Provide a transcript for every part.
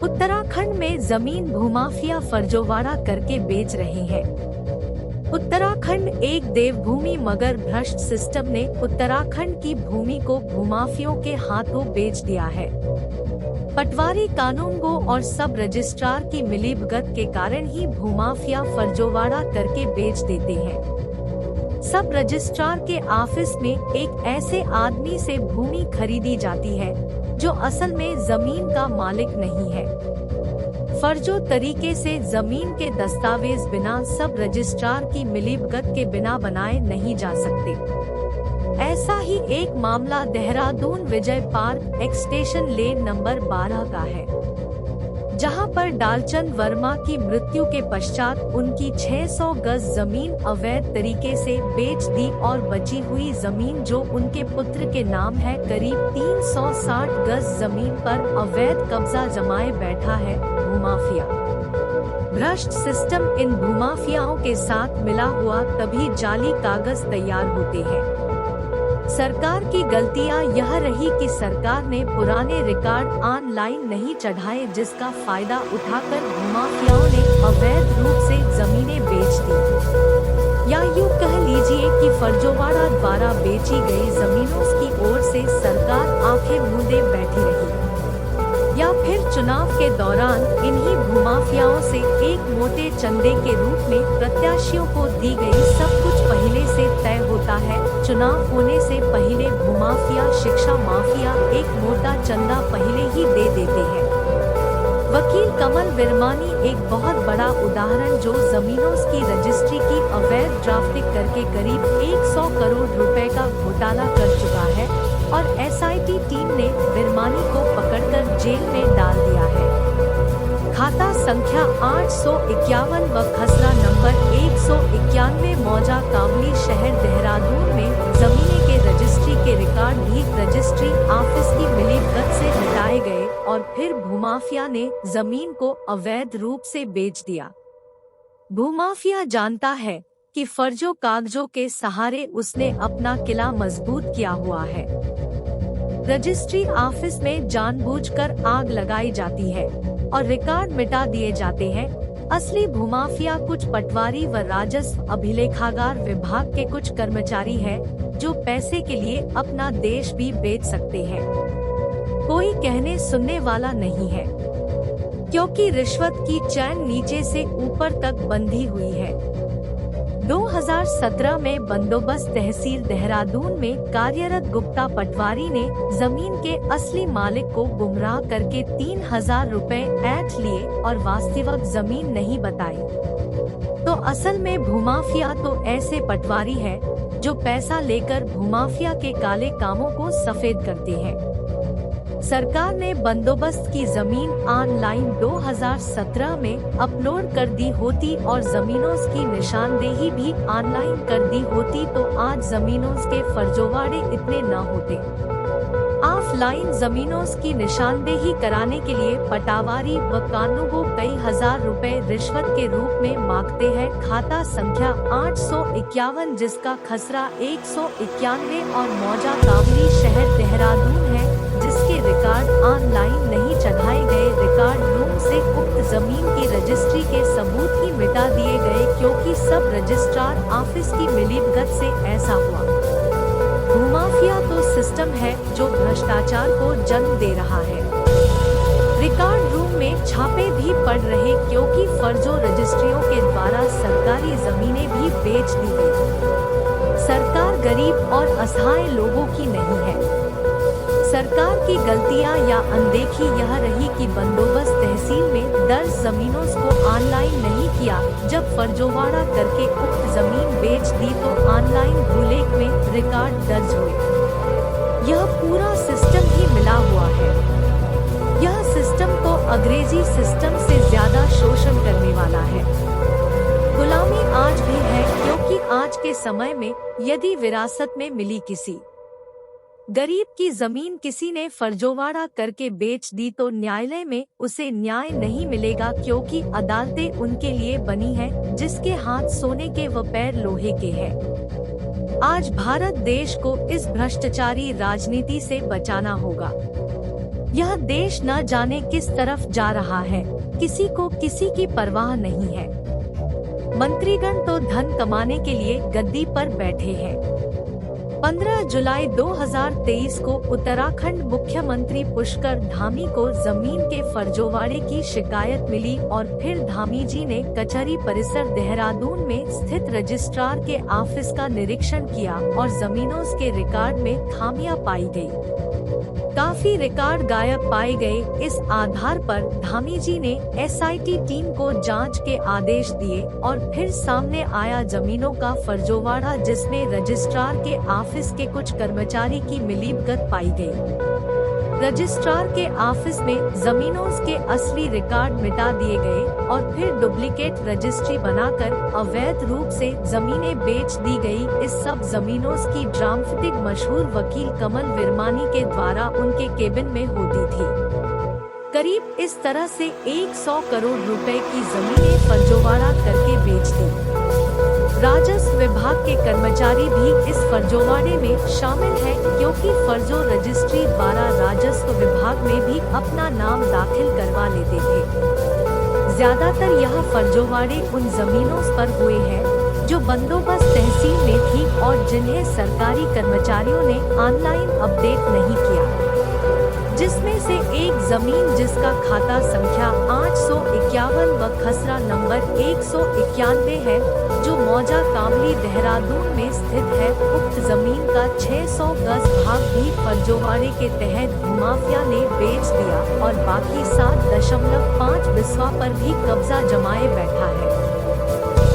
उत्तराखंड में जमीन भूमाफिया फर्जोवाड़ा करके बेच रहे हैं। उत्तराखंड एक देवभूमि मगर भ्रष्ट सिस्टम ने उत्तराखंड की भूमि को भूमाफियों के हाथों बेच दिया है। पटवारी कानूनगो और सब रजिस्ट्रार की मिलीभगत के कारण ही भूमाफिया फर्जोवाड़ा करके बेच देते हैं। सब रजिस्ट्रार के ऑफिस में एक ऐसे आदमी से भूमि खरीदी जाती है जो असल में जमीन का मालिक नहीं है। फर्जो तरीके से जमीन के दस्तावेज बिना सब रजिस्ट्रार की मिलीभगत के बिना बनाए नहीं जा सकते। ऐसा ही एक मामला देहरादून विजय पार्क एक्सटेंशन लेन नंबर 12 का है, जहां पर डालचंद वर्मा की मृत्यु के पश्चात उनकी 600 गज जमीन अवैध तरीके से बेच दी और बची हुई जमीन जो उनके पुत्र के नाम है करीब 360 गज जमीन पर अवैध कब्जा जमाए बैठा है भूमाफिया। भ्रष्ट सिस्टम इन भूमाफियाओं के साथ मिला हुआ तभी जाली कागज तैयार होते हैं। सरकार की गलतियां यह रही कि सरकार ने पुराने रिकॉर्ड ऑनलाइन नहीं चढ़ाए, जिसका फायदा उठाकर भूमाफियाओं ने अवैध रूप से जमीनें बेच दी। या यूँ कह लीजिए कि फर्जोवाड़ा द्वारा बेची गई जमीनों की ओर से सरकार आंखें मूंदे बैठी रही, या फिर चुनाव के दौरान इन्हीं भूमाफियाओं से एक मोटे चंदे के रूप में प्रत्याशियों को दी गई सब कुछ पहले से तय होता है। चुनाव होने से पहले भूमाफिया शिक्षा माफिया एक मोटा चंदा पहले ही दे देते हैं। वकील कमल विरमानी एक बहुत बड़ा उदाहरण, जो जमीनों की रजिस्ट्री की अवैध ड्राफ्टिंग करके करीब 100 करोड़ रुपए का घोटाला कर चुका है और एसआईटी टीम ने विरमानी को पकड़कर जेल में डाल दिया है। खाता संख्या 851 व खसरा नंबर 191 मौजा कावली शहर देहरादून में जमीनें के रजिस्ट्री के रिकॉर्ड भी रजिस्ट्री ऑफिस की मिलीभगत से हटाए गए और फिर भूमाफिया ने जमीन को अवैध रूप से बेच दिया। भूमाफिया जानता है कि फर्जो कागजों के सहारे उसने अपना किला मजबूत किया हुआ है। रजिस्ट्री ऑफिस में जानबूझकर आग लगाई जाती है और रिकॉर्ड मिटा दिए जाते हैं। असली भूमाफिया कुछ पटवारी व राजस्व अभिलेखागार विभाग के कुछ कर्मचारी हैं, जो पैसे के लिए अपना देश भी बेच सकते हैं। कोई कहने सुनने वाला नहीं है, क्योंकि रिश्वत की चैन नीचे से ऊपर तक बंधी हुई है। 2017 में बंदोबस्त तहसील देहरादून में कार्यरत गुप्ता पटवारी ने जमीन के असली मालिक को गुमराह करके 3000 रुपए ऐंठ लिए और वास्तविक जमीन नहीं बताई। तो असल में भूमाफिया तो ऐसे पटवारी है जो पैसा लेकर भूमाफिया के काले कामों को सफेद करते हैं। सरकार ने बंदोबस्त की जमीन ऑनलाइन 2017 में अपलोड कर दी होती और जमीनों की निशानदेही भी ऑनलाइन कर दी होती तो आज जमीनों के फर्जोवाड़े इतने न होते। ऑफलाइन जमीनों की निशानदेही कराने के लिए पटावारी व कानूनगो कई हजार रुपए रिश्वत के रूप में मांगते हैं। खाता संख्या 851 जिसका खसरा 191 और मौजा कावली शहर देहरादून है, जिसके रिकॉर्ड ऑनलाइन नहीं चढ़ाए गए। रिकॉर्ड रूम से उक्त जमीन की रजिस्ट्री के सबूत ही मिटा दिए गए, क्योंकि सब रजिस्ट्रार ऑफिस की मिलीभगत से ऐसा हुआ। भूमाफिया तो सिस्टम है जो भ्रष्टाचार को जन्म दे रहा है। रिकॉर्ड रूम में छापे भी पड़ रहे, क्योंकि फर्जो रजिस्ट्रियों के द्वारा सरकारी जमीनें भी बेच दी गई। सरकार गरीब और असहाय लोगों की नहीं है। सरकार की गलतियां या अनदेखी यह रही कि बंदोबस्त तहसील में दर्ज जमीनों को ऑनलाइन नहीं किया। जब फर्जोवाड़ा करके उक्त जमीन बेच दी तो ऑनलाइन भूलेख में रिकॉर्ड दर्ज हुए। यह पूरा सिस्टम ही मिला हुआ है। यह सिस्टम तो अंग्रेजी सिस्टम से ज्यादा शोषण करने वाला है। गुलामी आज भी है, क्योंकि आज के समय में यदि विरासत में मिली किसी गरीब की जमीन किसी ने फर्जोवाड़ा करके बेच दी तो न्यायालय में उसे न्याय नहीं मिलेगा, क्योंकि अदालतें उनके लिए बनी हैं, जिसके हाथ सोने के व पैर लोहे के हैं। आज भारत देश को इस भ्रष्टाचारी राजनीति से बचाना होगा। यह देश न जाने किस तरफ जा रहा है, किसी को किसी की परवाह नहीं है। मंत्रीगण तो धन कमाने के लिए गद्दी पर बैठे हैं। 15 जुलाई 2023 को उत्तराखंड मुख्यमंत्री पुष्कर धामी को जमीन के फर्जोवाड़े की शिकायत मिली और फिर धामी जी ने कचहरी परिसर देहरादून में स्थित रजिस्ट्रार के ऑफिस का निरीक्षण किया और जमीनों के रिकॉर्ड में खामियां पाई गई। काफी रिकॉर्ड गायब पाए गए। इस आधार पर धामी जी ने एसआईटी टीम को जांच के आदेश दिए और फिर सामने आया जमीनों का फर्जोवाड़ा, जिसमें रजिस्ट्रार के ऑफिस के कुछ कर्मचारी की मिलीभगत पाई गई। रजिस्ट्रार के ऑफिस में जमीनों के असली रिकॉर्ड मिटा दिए गए और फिर डुप्लीकेट रजिस्ट्री बनाकर अवैध रूप से जमीनें बेच दी गई। इस सब जमीनों की ड्राफ्टिंग मशहूर वकील कमल विरमानी के द्वारा उनके केबिन में होती थी। करीब इस तरह से 100 करोड़ रुपए की जमीनें फर्जोवाड़ा करके बेच दी। राजस्व विभाग के कर्मचारी भी इस फर्जोवाड़े में शामिल हैं, क्योंकि फर्जो रजिस्ट्री द्वारा राजस्व विभाग में भी अपना नाम दाखिल करवा लेते थे। ज्यादातर यह फर्जोवाड़े उन जमीनों पर हुए हैं जो बंदोबस्त तहसील में थी और जिन्हें सरकारी कर्मचारियों ने ऑनलाइन अपडेट नहीं किया, जिसमें से एक जमीन जिसका खाता संख्या 851 व खसरा नंबर 191 है, जो मौजा कामली देहरादून में स्थित है। उक्त जमीन का 600 गज भाग भी फर्जोवाड़े के तहत भूमाफिया ने बेच दिया और बाकी 7.5 बिस्वा पर भी कब्जा जमाए बैठा है।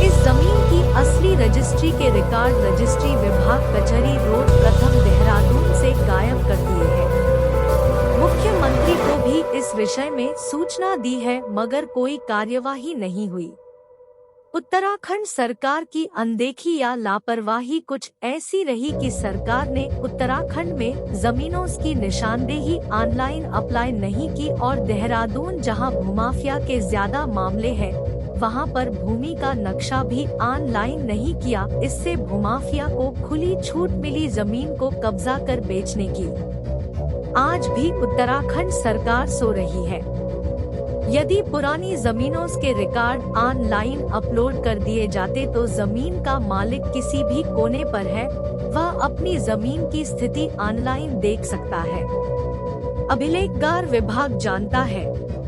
इस जमीन की असली रजिस्ट्री के रिकॉर्ड रजिस्ट्री विभाग कचहरी रोड प्रथम देहरादून से गायब कर दिए हैं। मुख्यमंत्री को भी इस विषय में सूचना दी है, मगर कोई कार्यवाही नहीं हुई। उत्तराखंड सरकार की अनदेखी या लापरवाही कुछ ऐसी रही कि सरकार ने उत्तराखंड में जमीनों की निशानदेही ऑनलाइन अप्लाई नहीं की और देहरादून, जहां भूमाफिया के ज्यादा मामले हैं, वहां पर भूमि का नक्शा भी ऑनलाइन नहीं किया। इससे भूमाफिया को खुली छूट मिली जमीन को कब्जा कर बेचने की। आज भी उत्तराखंड सरकार सो रही है। यदि पुरानी जमीनों के रिकॉर्ड ऑनलाइन अपलोड कर दिए जाते तो जमीन का मालिक किसी भी कोने पर है, वह अपनी जमीन की स्थिति ऑनलाइन देख सकता है। अभिलेखगार विभाग जानता है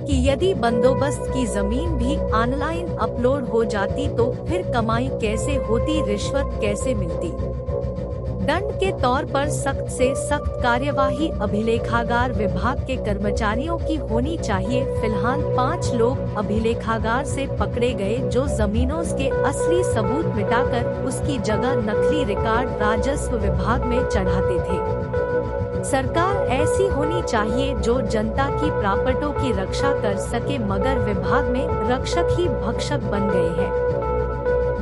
कि यदि बंदोबस्त की जमीन भी ऑनलाइन अपलोड हो जाती तो फिर कमाई कैसे होती, रिश्वत कैसे मिलती। दंड के तौर पर सख्त से सख्त कार्यवाही अभिलेखागार विभाग के कर्मचारियों की होनी चाहिए। फिलहाल 5 लोग अभिलेखागार से पकड़े गए जो जमीनों के असली सबूत मिटाकर उसकी जगह नकली रिकॉर्ड राजस्व विभाग में चढ़ाते थे। सरकार ऐसी होनी चाहिए जो जनता की प्रॉपर्टी की रक्षा कर सके, मगर विभाग में रक्षक ही भक्षक बन गए हैं।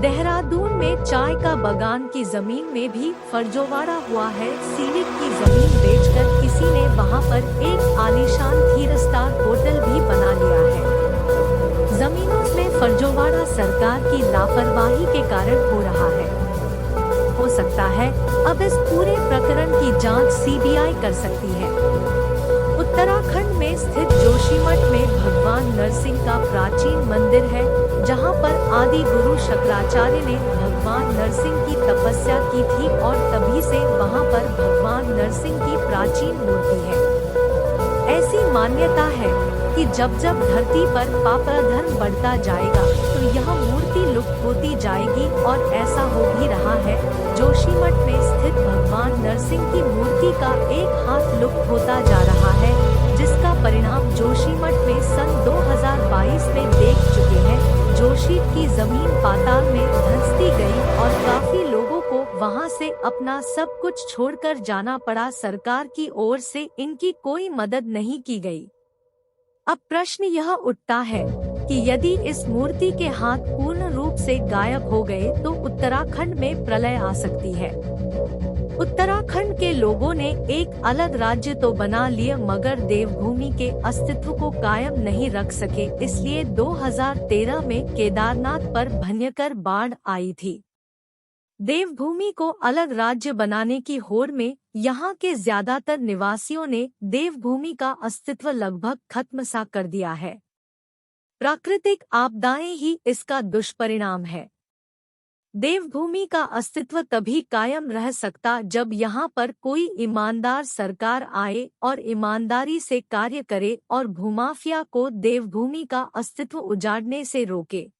देहरादून में चाय का बागान की जमीन में भी फर्जोवाड़ा हुआ है। सीलिक की जमीन बेचकर किसी ने वहां पर एक आलीशान 3 स्टार होटल भी बना लिया है। जमीनों में फर्जोवाड़ा सरकार की लापरवाही के कारण हो रहा है। हो सकता है अब इस पूरे प्रकरण की जांच सीबीआई कर सकती है। उत्तराखंड में स्थित जोशीमठ में भगवान नरसिंह का प्राचीन मंदिर है, जहां पर आदि गुरु शंकराचार्य ने भगवान नरसिंह की तपस्या की थी और तभी से वहां पर भगवान नरसिंह की प्राचीन मूर्ति है। ऐसी मान्यता है कि जब जब धरती पर पापधर्म बढ़ता जाएगा तो यह मूर्ति लुप्त होती जाएगी और ऐसा हो भी रहा है। जोशीमठ में स्थित भगवान नरसिंह की मूर्ति का एक हाथ लुप्त होता जा रहा है, जिसका परिणाम जोशीमठ में सन 2022 में देख चुके हैं। जोशीमठ की जमीन पाताल में धंसती गई और काफी लोगों को वहां से अपना सब कुछ छोड़कर जाना पड़ा। सरकार की ओर से इनकी कोई मदद नहीं की गई। अब प्रश्न यह उठता है कि यदि इस मूर्ति के हाथ पूर्ण रूप से गायब हो गए तो उत्तराखंड में प्रलय आ सकती है। उत्तराखंड के लोगों ने एक अलग राज्य तो बना लिया, मगर देवभूमि के अस्तित्व को कायम नहीं रख सके। इसलिए 2013 में केदारनाथ पर भयंकर बाढ़ आई थी। देवभूमि को अलग राज्य बनाने की होड़ में यहाँ के ज्यादातर निवासियों ने देवभूमि का अस्तित्व लगभग खत्म सा कर दिया है। प्राकृतिक आपदाएं ही इसका दुष्परिणाम है। देवभूमि का अस्तित्व तभी कायम रह सकता जब यहाँ पर कोई ईमानदार सरकार आए और ईमानदारी से कार्य करे और भूमाफिया को देवभूमि का अस्तित्व उजाड़ने से रोके।